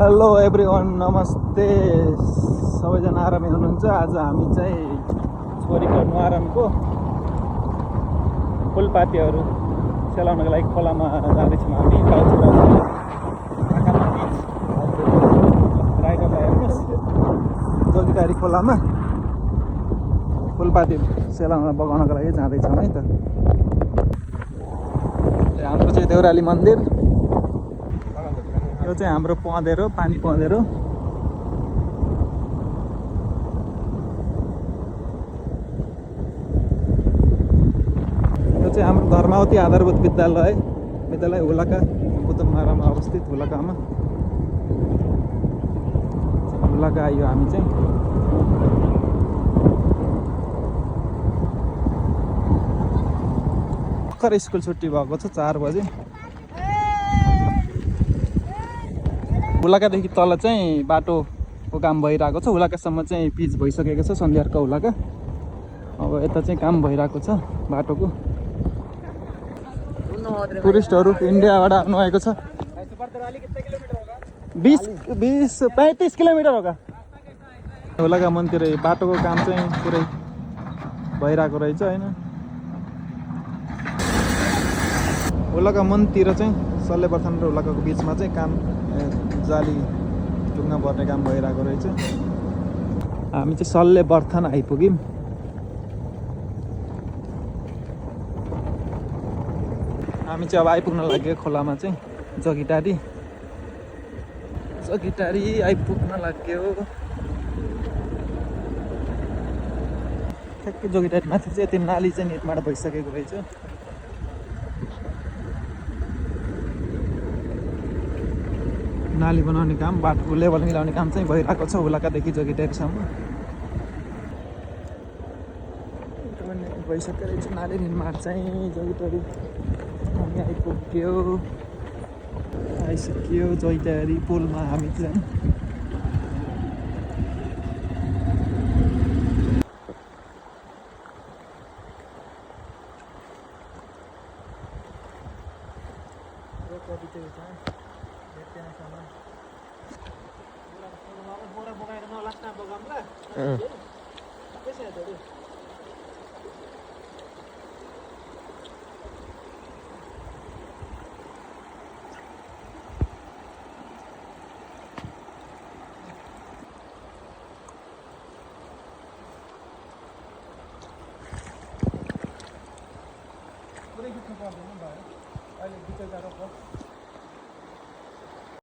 Hello everyone, नमस्ते। सबैजना आरामै हुनुहुन्छ? आज हामी चाहिँ छोरीको नुहारनको फुलपातीहरू सेलाउनको लागि खोलामा जाँदैछौँ। हामी राइडरलाई हेर्नुहोस्, जोगिटारी खोलामा फुलपाती सेलाउन बगाउनको लागि जाँदैछौँ है त। हाम्रो चाहिँ देउराली मन्दिर, यो चाहिँ हाम्रो पँधेरो, पानी पँधेरो। यो चाहिँ हाम्रो धर्मावती आधारभूत विद्यालय हुलाका, बुद्धमारामा अवस्थित हुलाकामा। हुलाका आयो हामी चाहिँ। भर्खर स्कुल छुट्टी भएको छ, 4 बजे। हुलाकादेखि तल चाहिँ बाटोको काम भइरहेको छ। हुलाकासम्म चाहिँ पिच भइसकेको छ, सन्ध्यारको हुलाका। अब यता चाहिँ काम भइरहेको छ बाटोको। टुरिस्टहरू इन्डियाबाट आउनुभएको छ। 20-35 किलोमिटर होगा। हुलाका मनतिर बाटोको काम चाहिँ पुरै भइरहेको रहेछ होइन। हुलाका मनतिर चाहिँ सल्लेबर्थन र हुलाकाको बिचमा चाहिँ काम जाली टुङ्गा पर्ने काम भइरहेको रहेछ। हामी चाहिँ सल्लेबर्थन आइपुग्यौँ। हामी चाहिँ अब आइपुग्न लाग्यो खोलामा चाहिँ। जोगिटारी आइपुग्न लाग्यो। ठ्याक्कै जोगिटारी माथि चाहिँ यति नाली चाहिँ निर्माण भइसकेको रहेछ। नाली बनाउने काम, बाटोको लेभल मिलाउने काम चाहिँ भइरहेको छ हुलाकादेखि जोगिटारीसम्म। भइसकेको रहेछ नाली निर्माण चाहिँ। जोगिटारी हामी आइसक्यो जोगिटारी पुलमा हामी चाहिँ। अहिले